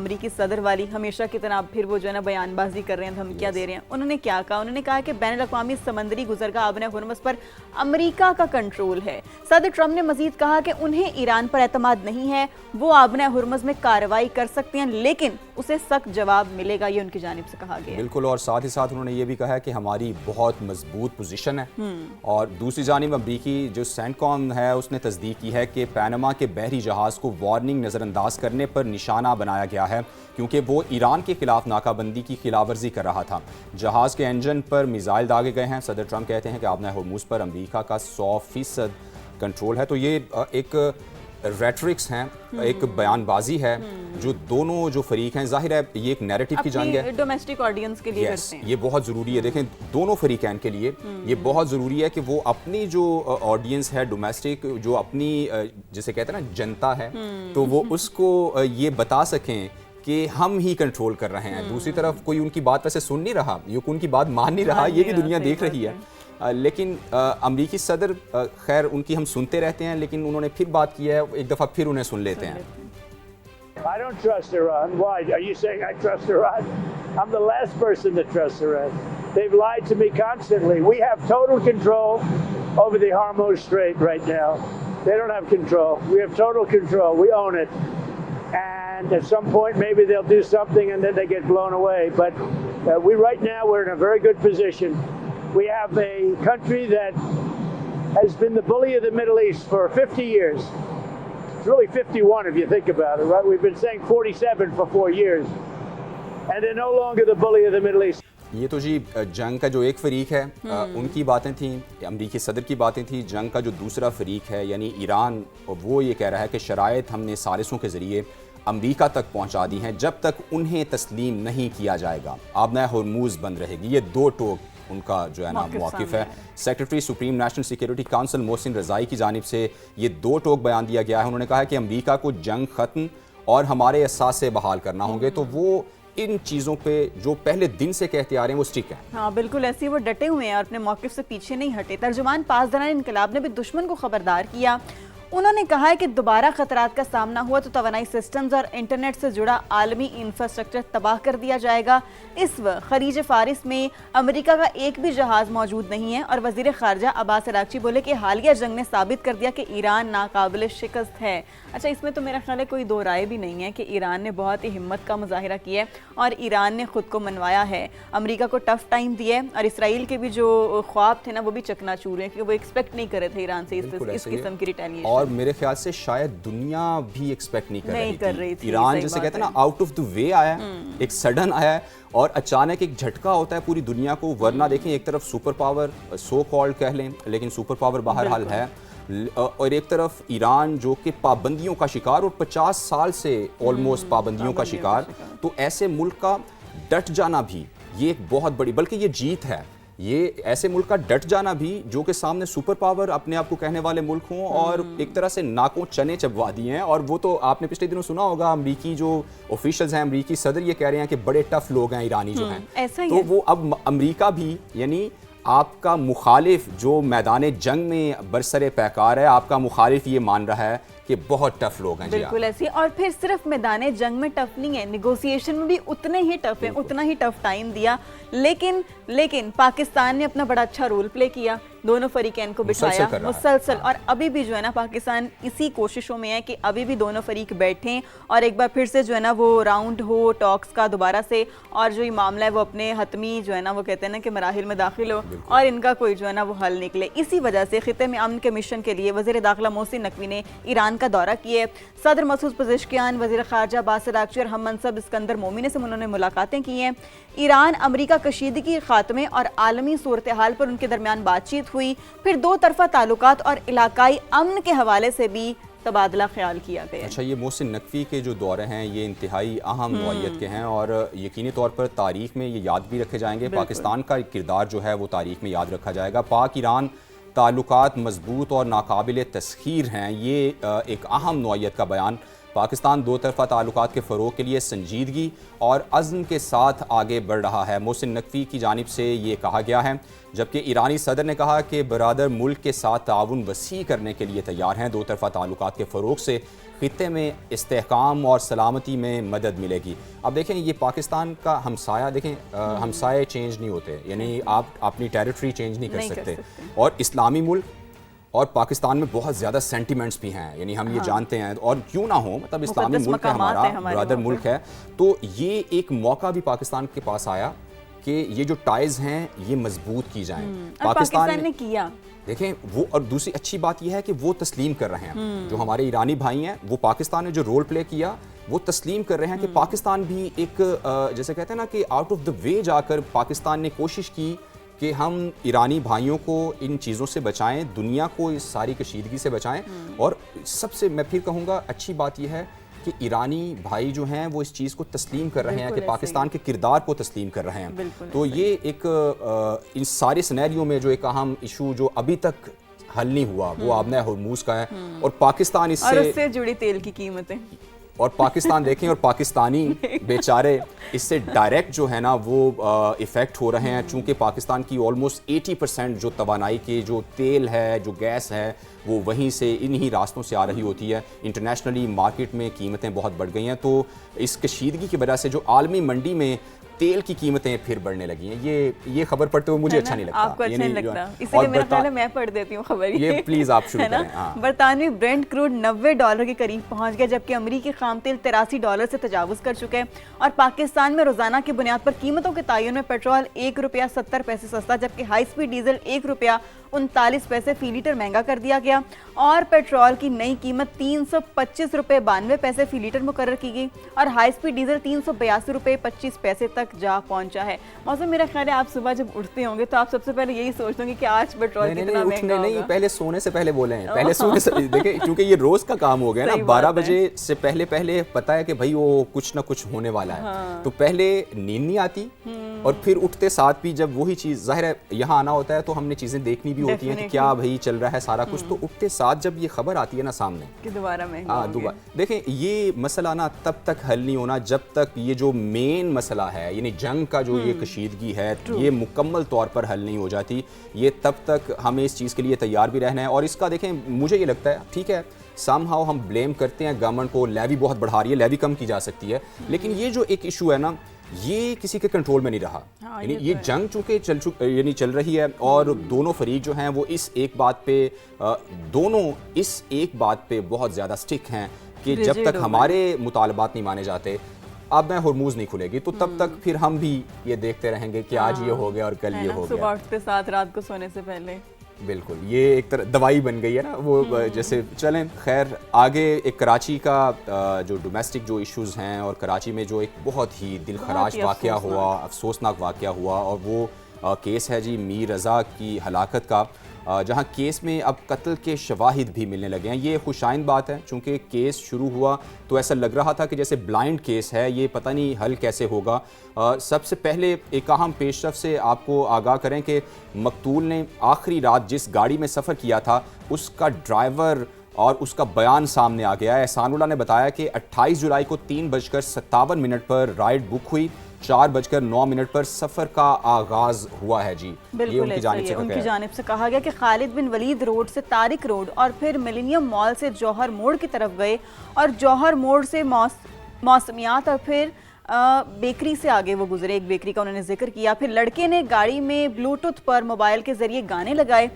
अमरीकी सदर वाली हमेशा की तरह फिर वो जो है ना बयानबाजी कर रहे हैं, धमकियां दे रहे हैं। उन्होंने क्या कहा? उन्होंने कहा कि बैनुल अक़वामी समंदरी गुज़रगाह आबने हुर्मुज़ पर अमरीका का कंट्रोल है। सदर ट्रंप ने मजीद कहा कि उन्हें ईरान पर एतमाद नहीं है, वो आबने हुर्मुज़ में कार्रवाई कर सकते हैं लेकिन उसे सख्त जवाब मिलेगा, ये उनकी जानिब से कहा गया। बिल्कुल, और साथ ही साथ उन्होंने ये भी कहा है कि हमारी बहुत मजबूत पोजीशन है। और दूसरी जानिब अमरीकी जो सेंटकॉम है उसने तस्दीक की है कि पैनमा के बहरी जहाज़ को वार्निंग नज़रअंदाज करने पर निशाना बनाया गया है क्योंकि वो ईरान के खिलाफ नाकाबंदी की खिलाफवर्जी कर रहा था। जहाज़ के इंजन पर मिसाइल दागे गए हैं। सदर ट्रंप कहते हैं कि आबना हुर्मुज़ पर अमरीका का 100% कंट्रोल है। तो ये एक रेटरिक्स हैं, एक बयानबाजी है जो दोनों जो फरीक हैं, जाहिर है ये एक नैरेटिव की जंग है, डोमेस्टिक ऑडियंस के लिए करते हैं। ये बहुत ज़रूरी है। देखें, दोनों फरीकैन के लिए ये बहुत ज़रूरी है कि वो अपनी जो ऑडियंस है डोमेस्टिक, जो अपनी जिसे कहते हैं ना जनता है, तो वो उसको ये बता सकें कि हम ही कंट्रोल कर रहे हैं। दूसरी तरफ कोई उनकी बात वैसे सुन नहीं रहा, ये उनकी बात मान नहीं रहा, ये भी दुनिया देख रही है। लेकिन अमरीकी सदर खैर उनकी हम सुनते रहते हैं, लेकिन उन्होंने फिर बात की है, एक दफ़ा फिर उन्हें सुन लेते हैं। I don't trust Iran. Why? Are you saying I trust Iran? I'm the last person that trusts Iran. They've lied to me constantly. We have total control over the Hormuz Strait right now. They don't have control. We have total control. We own it. And at some point, maybe they'll do something and then they get blown away. But right now, we're in a very good position. We have a country that has been the bully of the Middle East for 50 years. It's really 51 if you think about it, right? We've been saying 47 for 4 years. And they're no longer the bully of the Middle East. ये तो जी जंग का जो एक फरीक है उनकी बातें थी, अमरीकी सदर की बातें थी। जंग का जो दूसरा फरीक है यानी ईरान, वो ये कह रहा है कि शराइत हमने साजिशों के ज़रिए अमरीका तक पहुंचा दी हैं, जब तक उन्हें तस्लीम नहीं किया जाएगा आबना हुर्मुज़ बंद रहेगी। ये दो टोक उनका जो है ना मौक़िफ़ है। Secretary supreme national security council Mohsen Rezaei की जानिब से ये दो टोक बयान दिया गया है। उन्होंने कहा है कि अमरीका को जंग ख़त्म और हमारे असासे बहाल करना होंगे, तो वो इन चीज़ों पे जो पहले दिन से कहते आ रहे हैं वो स्टिक है। हाँ बिल्कुल, ऐसे ही वो डटे हुए हैं और अपने मौक़िफ़ से पीछे नहीं हटे। तर्जुमान पासदारान इनकलाब ने भी दुश्मन को खबरदार किया। उन्होंने कहा है कि दोबारा खतरात का सामना हुआ तो तवानाई सिस्टम्स और इंटरनेट से जुड़ा आलमी इंफ्रास्ट्रक्चर तबाह कर दिया जाएगा। इस वक्त खलीज फारिस में अमेरिका का एक भी जहाज़ मौजूद नहीं है और वज़ीर ख़ारजा अब्बास अराग़ची बोले कि हालिया जंग ने साबित कर दिया कि ईरान नाकाबिल शिकस्त है। अच्छा, इसमें तो मेरा ख्याल है कोई दो राय भी नहीं है कि ईरान ने बहुत ही हिम्मत का मुजाहिरा किया है और ईरान ने खुद को मनवाया है, अमेरिका को टफ टाइम दिया है और इसराइल के भी जो ख्वाब थे ना वो भी चकनाचूर हैं क्योंकि वो एक्सपेक्ट नहीं कर रहे थे ईरान से इस किस्म की रिटेलिएशन। और मेरे ख्याल से शायद दुनिया भी एक्सपेक्ट नहीं कर रही थी। ईरान जैसे कहते हैं ना आउट ऑफ द वे आया, एक सडन आया और अचानक एक झटका होता है पूरी दुनिया को। वरना देखें, एक तरफ सुपर पावर सो कॉल्ड कह लें, लेकिन सुपर पावर बहरहाल है, और एक तरफ ईरान जो कि पाबंदियों का शिकार और 50 साल से ऑलमोस्ट पाबंदियों का शिकार। तो ऐसे मुल्क का डट जाना भी ये एक बहुत बड़ी, बल्कि ये जीत है। ये ऐसे मुल्क का डट जाना भी जो कि सामने सुपर पावर अपने आप को कहने वाले मुल्क हों और एक तरह से नाकों चने चबवा दिए हैं। और वो तो आपने पिछले दिनों सुना होगा, अमरीकी जो ऑफिशियल्स हैं, अमरीकी सदर ये कह रहे हैं कि बड़े टफ लोग हैं ईरानी जो हैं। तो वो अब अमरीका भी यानी आपका मुखालिफ जो मैदान जंग में बरसरे पैकार है, आपका मुखालिफ ये मान रहा है कि बहुत टफ लोग हैं। बिल्कुल ऐसे। और फिर सिर्फ मैदान जंग में टफ नहीं है, निगोसिएशन में भी उतने ही टफ है, उतना ही टफ टाइम दिया। लेकिन पाकिस्तान ने अपना बड़ा अच्छा रोल प्ले किया, दोनों फरीकैन को बिठाया मुसलसल। और अभी भी जो है ना पाकिस्तान इसी कोशिशों में है कि अभी भी दोनों फरीक बैठें और एक बार फिर से जो है ना वो राउंड हो टॉक्स का दोबारा से, और जो ये मामला है वो अपने हतमी जो है ना वो कहते हैं ना कि मराहिल में दाखिल हो और इनका कोई जो है ना वो हल निकले। इसी वजह से खिते में अमन के मिशन के लिए वज़ीर दाखिला मोहसिन नकवी ने ईरान का दौरा किए। सदर मसूद पज़ेश्कियान, वज़ीर ख़ारजा अब्बास अराग़ची और हम मनसब इस्कंदर मोमिनी से उन्होंने मुलाकातें की हैं। ईरान अमरीका कशीदगी के खात्मे और आलमी सूरत हाल पर उनके दरमियान बातचीत हुई। फिर दो तरफा ताल्लुकात और इलाकाई अमन के हवाले से भी तबादला ख्याल किया गया। अच्छा, ये मोहसिन नकवी के जो दौरे हैं ये इंतहाई अहम नौइयत के हैं और यकीनी तौर पर तारीख में ये याद भी रखे जाएंगे। पाकिस्तान का किरदार जो है वो तारीख में याद रखा जाएगा। पाक ईरान ताल्लुकात मजबूत और नाकाबिल तस्खीर हैं, ये एक अहम नौइयत का बयान पाकिस्तान दो तरफ़ा ताल्लुकात के फ़रोग़ के लिए संजीदगी और अज़्म के साथ आगे बढ़ रहा है। मोहसिन नकवी की जानिब से ये कहा गया है, जबकि ईरानी सदर ने कहा कि बरादर मुल्क के साथ ताउन वसी करने के लिए तैयार हैं। दो तरफ़ा ताल्लुकात के फ़रोग़ से खित्ते में इस्तेहकाम और सलामती में मदद मिलेगी। अब देखें, ये पाकिस्तान का हमसाया, देखें हमसाए चेंज नहीं होते, यानी आप अपनी टेरिटरी चेंज नहीं कर सकते। और इस्लामी मुल्क और पाकिस्तान में बहुत ज़्यादा सेंटिमेंट्स भी हैं, यानी हम ये जानते हैं, और क्यों ना हो, मतलब इस्लामी मुल्क है हमारा, ब्रदर मुल्क है, तो ये एक मौका भी पाकिस्तान के पास आया कि ये जो टाइज हैं ये मजबूत की जाएं। पाकिस्तान ने किया, देखें वो, और दूसरी अच्छी बात यह है कि वो तस्लीम कर रहे हैं, जो हमारे ईरानी भाई हैं, वो पाकिस्तान ने जो रोल प्ले किया वो तस्लीम कर रहे हैं कि पाकिस्तान भी एक जैसे कहते हैं ना कि आउट ऑफ द वे जाकर पाकिस्तान ने कोशिश की कि हम ईरानी भाइयों को इन चीज़ों से बचाएं, दुनिया को इस सारी कशीदगी से बचाएं। और सबसे मैं फिर कहूँगा अच्छी बात यह है कि ईरानी भाई जो हैं वो इस चीज़ को तस्लीम कर रहे हैं कि पाकिस्तान के किरदार को तस्लीम कर रहे हैं। तो ये एक इन सारे सिनेरियो में जो एक अहम इशू जो अभी तक हल नहीं हुआ वो आबना हरमूज का है, और पाकिस्तान इससे जुड़ी तेल की कीमतें, और पाकिस्तान देखें, और पाकिस्तानी बेचारे इससे डायरेक्ट जो है ना वो इफ़ेक्ट हो रहे हैं, चूँकि पाकिस्तान की ऑलमोस्ट 80% जो तवानाई के जो तेल है, जो गैस है, वो वहीं से इन्हीं रास्तों से आ रही होती है। इंटरनेशनली मार्केट में कीमतें बहुत बढ़ गई हैं, तो इस कशीदगी की वजह से जो आलमी मंडी में तेल की कीमतें फिर बढ़ने लगी हैं। ये खबर पढ़ते हुए मुझे अच्छा नहीं लगता। आपको अच्छा नहीं लगता, इसलिए मेरा ख्याल है मैं पढ़ देती हूँ खबर। ये प्लीज आप शुरू करें। हाँ। बरतानवी ब्रेंट क्रूड $90 के करीब पहुंच गया, जबकि अमरीकी खाम तेल $83 से तजावुज कर चुके हैं। और पाकिस्तान में रोजाना की बुनियाद पर कीमतों के तयन में पेट्रोल ₹1.70 सस्ता, जबकि हाई स्पीड डीजल ₹1.39 फी लीटर महंगा कर दिया गया, और पेट्रोल की नई कीमत ₹325.92 फी लीटर मुकर्रर की गई, और हाई स्पीड डीजल ₹382.25 तक जा पहुंचा है। मौसम, मेरा ख्याल है आप सुबह जब उठते होंगे तो आप सबसे पहले यही सोचते होंगे कि आज पेट्रोल कितना महंगा होगा। नहीं, पहले सोने से पहले बोले हैं, पहले सोने से देखें, क्योंकि ये रोज का काम हो गया ना, 12 बजे से पहले पता है कि भाई वो कुछ ना कुछ होने वाला है। हाँ। तो पहले नींद नहीं आती, और फिर उठते साथ भी जब वही चीज़, जाहिर है यहाँ आना होता है तो हमने चीज़ें देखनी भी होती हैं कि क्या भाई चल रहा है सारा कुछ, तो उठते साथ जब ये खबर आती है ना सामने कि दोबारा महंगा हो गया। दोबारा देखें, ये मसला ना तब तक हल नहीं होना जब तक ये जो मेन मसला है, यानी जंग का जो ये कशीदगी है, ये मुकम्मल तौर पर हल नहीं हो जाती। ये तब तक हमें इस चीज़ के लिए तैयार भी रहना है। और इसका देखें, मुझे ये लगता है ठीक है, समहाउ हम ब्लेम करते हैं गवर्नमेंट को, लेवी बहुत बढ़ा रही है, लेवी कम की जा सकती है, लेकिन ये जो एक इशू है ना, ये किसी के कंट्रोल में नहीं रहा। हाँ, यानी ये जंग चूंकि चल रही है, और दोनों फरीक जो हैं वो इस एक बात पे दोनों इस एक बात पे बहुत ज़्यादा स्टिक हैं कि जब तक हमारे मुतालबात नहीं माने जाते, अब मैं हरमूज नहीं खुलेगी, तो तब तक फिर हम भी ये देखते रहेंगे कि आज ये हो गया और कल ये हो गया। सुबह उठते साथ, रात को सोने से पहले। बिल्कुल, ये एक तरह दवाई बन गई है ना वो। जैसे चलें, खैर आगे एक कराची का जो डोमेस्टिक जो इश्यूज़ हैं, और कराची में जो एक बहुत ही दिल खराश वाक़या हुआ, अफसोसनाक वाक़या हुआ, और वो केस है जी मीर रज़ा की हलाकत का, जहां केस में अब कत्ल के शवाहिद भी मिलने लगे हैं। ये खुशाइन बात है, चूँकि केस शुरू हुआ तो ऐसा लग रहा था कि जैसे ब्लाइंड केस है, ये पता नहीं हल कैसे होगा। सबसे पहले एक अहम पेशरफ से आपको आगाह करें कि मकतूल ने आखिरी रात जिस गाड़ी में सफ़र किया था उसका ड्राइवर और उसका बयान सामने आ गया है। एहसानुल्लाह ने बताया कि 28 जुलाई को 3:57 पर राइड बुक हुई, 4:09 पर सफ़र का आगाज हुआ है जी। ये उनकी जानिब से कहा गया कि खालिद बिन वलीद रोड से तारिक रोड और फिर मिलेनियम मॉल से जौहर मोड़ की तरफ गए, और जौहर मोड़ से मौसमियात और फिर बेकरी से आगे वो गुजरे। एक बेकरी का उन्होंने जिक्र किया। फिर लड़के ने गाड़ी में ब्लूटूथ पर मोबाइल के जरिए गाने लगाए